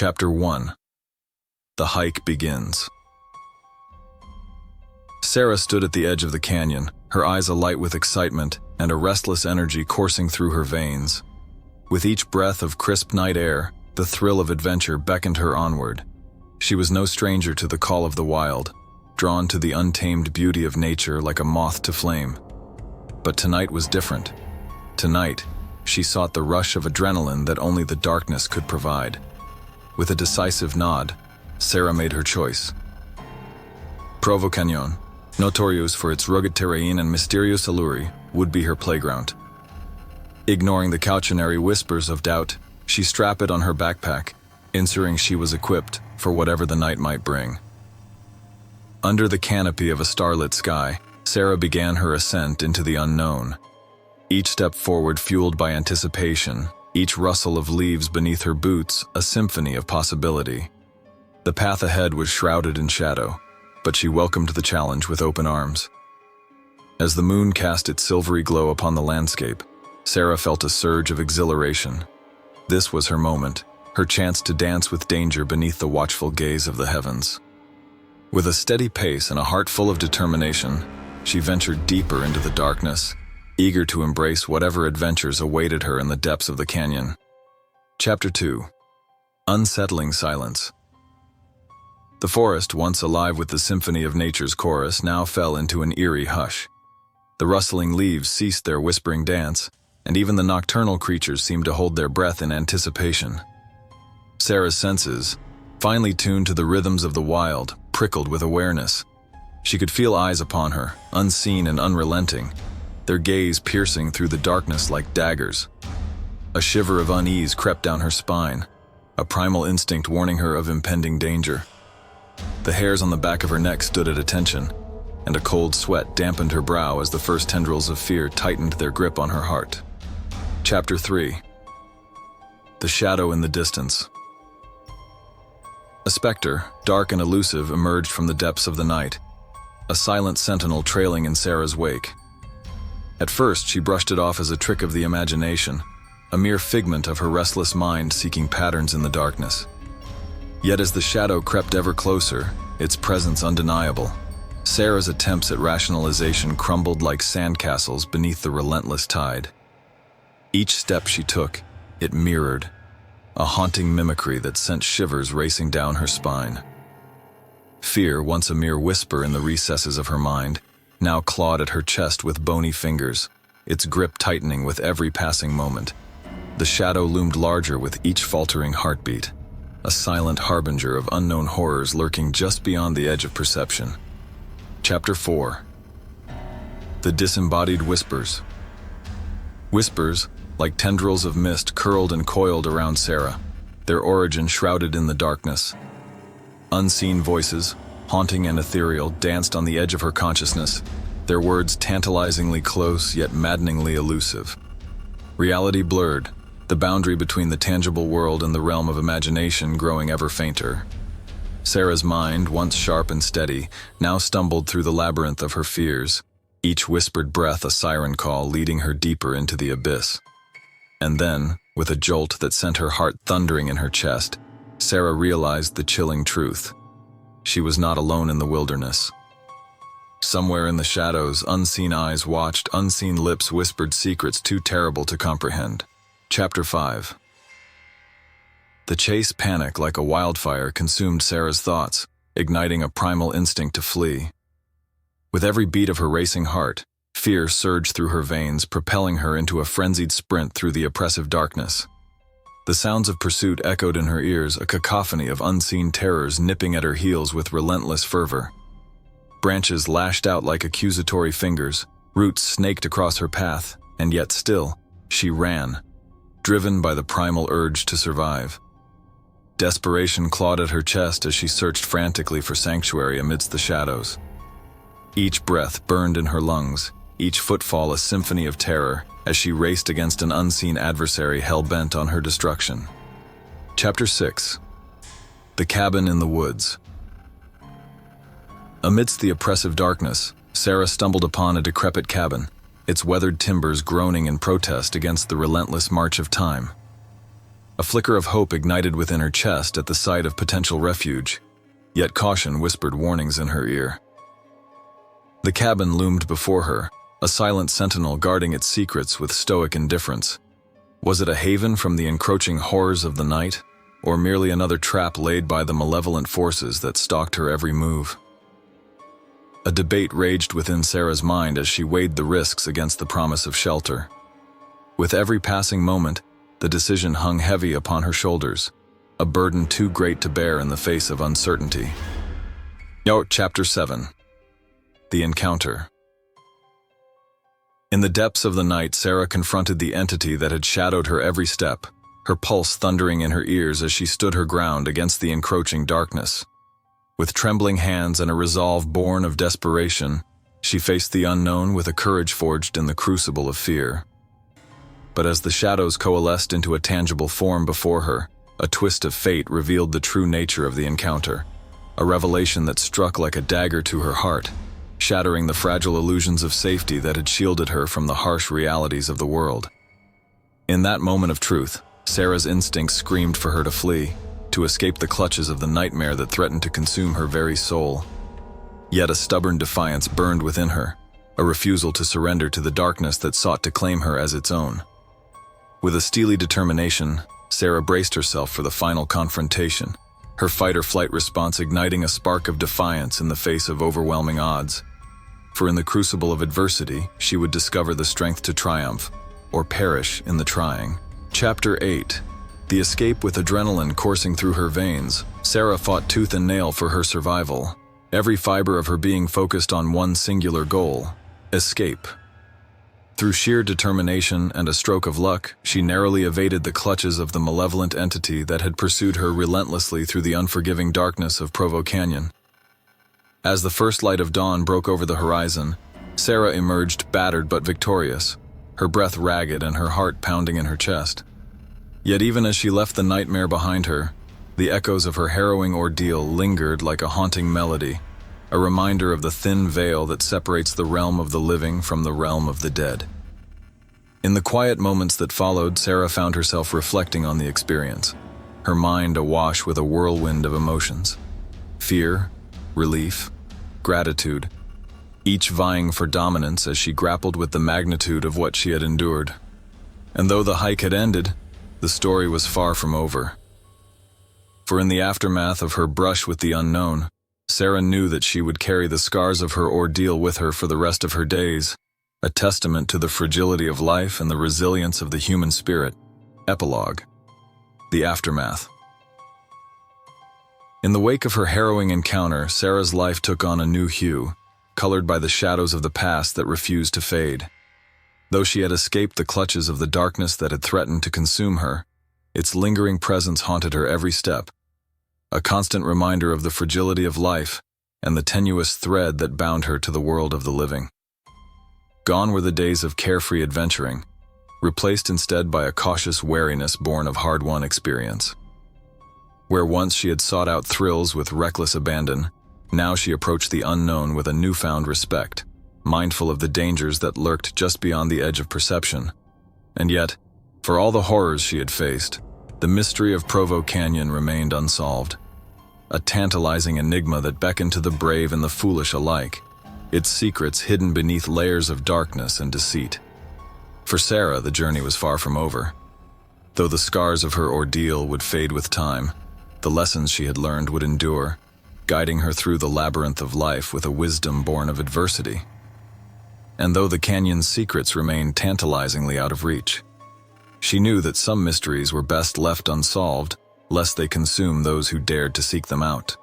Chapter 1. The hike begins. Sarah stood at the edge of the canyon, her eyes alight with excitement and a restless energy coursing through her veins. With each breath of crisp night air, the thrill of adventure beckoned her onward. She was no stranger to the call of the wild, drawn to the untamed beauty of nature like a moth to flame. But tonight was different. Tonight, she sought the rush of adrenaline that only the darkness could provide. With a decisive nod, Sarah made her choice. Provo Canyon, notorious for its rugged terrain and mysterious allure, would be her playground. Ignoring the cautionary whispers of doubt, she strapped it on her backpack, ensuring she was equipped for whatever the night might bring. Under the canopy of a starlit sky, Sarah began her ascent into the unknown. Each step forward fueled by anticipation, each rustle of leaves beneath her boots a symphony of possibility. The path ahead was shrouded in shadow, but she welcomed the challenge with open arms. As the moon cast its silvery glow upon the landscape, Sarah felt a surge of exhilaration. This was her moment, her chance to dance with danger beneath the watchful gaze of the heavens. With a steady pace and a heart full of determination, she ventured deeper into the darkness, eager to embrace whatever adventures awaited her in the depths of the canyon. Chapter 2. Unsettling Silence. The forest, once alive with the symphony of nature's chorus, now fell into an eerie hush. The rustling leaves ceased their whispering dance, and even the nocturnal creatures seemed to hold their breath in anticipation. Sarah's senses, finely tuned to the rhythms of the wild, prickled with awareness. She could feel eyes upon her, unseen and unrelenting, their gaze piercing through the darkness like daggers. A shiver of unease crept down her spine, a primal instinct warning her of impending danger. The hairs on the back of her neck stood at attention, and a cold sweat dampened her brow as the first tendrils of fear tightened their grip on her heart. Chapter 3. The Shadow in the Distance. A specter, dark and elusive, emerged from the depths of the night, a silent sentinel trailing in Sarah's wake. At first, she brushed it off as a trick of the imagination, a mere figment of her restless mind seeking patterns in the darkness. Yet as the shadow crept ever closer, its presence undeniable, Sarah's attempts at rationalization crumbled like sandcastles beneath the relentless tide. Each step she took, it mirrored, a haunting mimicry that sent shivers racing down her spine. Fear, once a mere whisper in the recesses of her mind, now clawed at her chest with bony fingers, its grip tightening with every passing moment. The shadow loomed larger with each faltering heartbeat, a silent harbinger of unknown horrors lurking just beyond the edge of perception. Chapter 4. The Disembodied Whispers. Whispers, like tendrils of mist, curled and coiled around Sarah, their origin shrouded in the darkness. Unseen voices, haunting and ethereal, danced on the edge of her consciousness, their words tantalizingly close yet maddeningly elusive. Reality blurred, the boundary between the tangible world and the realm of imagination growing ever fainter. Sarah's mind, once sharp and steady, now stumbled through the labyrinth of her fears, each whispered breath a siren call leading her deeper into the abyss. And then, with a jolt that sent her heart thundering in her chest, Sarah realized the chilling truth. She was not alone in the wilderness. Somewhere in the shadows, unseen eyes watched, unseen lips whispered secrets too terrible to comprehend. Chapter 5. The chase panic like a wildfire consumed Sarah's thoughts, igniting a primal instinct to flee. With every beat of her racing heart, fear surged through her veins, propelling her into a frenzied sprint through the oppressive darkness. The sounds of pursuit echoed in her ears, a cacophony of unseen terrors nipping at her heels with relentless fervor. Branches lashed out like accusatory fingers, roots snaked across her path, and yet still, she ran, driven by the primal urge to survive. Desperation clawed at her chest as she searched frantically for sanctuary amidst the shadows. Each breath burned in her lungs, each footfall a symphony of terror, as she raced against an unseen adversary hell-bent on her destruction. Chapter 6. The Cabin in the Woods. Amidst the oppressive darkness, Sarah stumbled upon a decrepit cabin, its weathered timbers groaning in protest against the relentless march of time. A flicker of hope ignited within her chest at the sight of potential refuge, yet caution whispered warnings in her ear. The cabin loomed before her, a silent sentinel guarding its secrets with stoic indifference. Was it a haven from the encroaching horrors of the night, or merely another trap laid by the malevolent forces that stalked her every move? A debate raged within Sarah's mind as she weighed the risks against the promise of shelter. With every passing moment, the decision hung heavy upon her shoulders, a burden too great to bear in the face of uncertainty. Chapter 7. The Encounter. In the depths of the night, Sarah confronted the entity that had shadowed her every step, her pulse thundering in her ears as she stood her ground against the encroaching darkness. With trembling hands and a resolve born of desperation, she faced the unknown with a courage forged in the crucible of fear. But as the shadows coalesced into a tangible form before her, a twist of fate revealed the true nature of the encounter, a revelation that struck like a dagger to her heart, shattering the fragile illusions of safety that had shielded her from the harsh realities of the world. In that moment of truth, Sarah's instincts screamed for her to flee, to escape the clutches of the nightmare that threatened to consume her very soul. Yet a stubborn defiance burned within her, a refusal to surrender to the darkness that sought to claim her as its own. With a steely determination, Sarah braced herself for the final confrontation, her fight-or-flight response igniting a spark of defiance in the face of overwhelming odds. For in the crucible of adversity, she would discover the strength to triumph, or perish in the trying. Chapter 8. The escape. With adrenaline coursing through her veins, Sarah fought tooth and nail for her survival, every fiber of her being focused on one singular goal: escape. Through sheer determination and a stroke of luck, she narrowly evaded the clutches of the malevolent entity that had pursued her relentlessly through the unforgiving darkness of Provo Canyon. As the first light of dawn broke over the horizon, Sarah emerged battered but victorious, her breath ragged and her heart pounding in her chest. Yet even as she left the nightmare behind her, the echoes of her harrowing ordeal lingered like a haunting melody, a reminder of the thin veil that separates the realm of the living from the realm of the dead. In the quiet moments that followed, Sarah found herself reflecting on the experience, her mind awash with a whirlwind of emotions. Fear, relief, gratitude, each vying for dominance as she grappled with the magnitude of what she had endured. And though the hike had ended, the story was far from over. For in the aftermath of her brush with the unknown, Sarah knew that she would carry the scars of her ordeal with her for the rest of her days, a testament to the fragility of life and the resilience of the human spirit. Epilogue. The aftermath. In the wake of her harrowing encounter, Sarah's life took on a new hue, colored by the shadows of the past that refused to fade. Though she had escaped the clutches of the darkness that had threatened to consume her, its lingering presence haunted her every step, a constant reminder of the fragility of life and the tenuous thread that bound her to the world of the living. Gone were the days of carefree adventuring, replaced instead by a cautious wariness born of hard-won experience. Where once she had sought out thrills with reckless abandon, now she approached the unknown with a newfound respect, mindful of the dangers that lurked just beyond the edge of perception. And yet, for all the horrors she had faced, the mystery of Provo Canyon remained unsolved, a tantalizing enigma that beckoned to the brave and the foolish alike, its secrets hidden beneath layers of darkness and deceit. For Sarah, the journey was far from over. Though the scars of her ordeal would fade with time, the lessons she had learned would endure, guiding her through the labyrinth of life with a wisdom born of adversity. And though the canyon's secrets remained tantalizingly out of reach, she knew that some mysteries were best left unsolved, lest they consume those who dared to seek them out.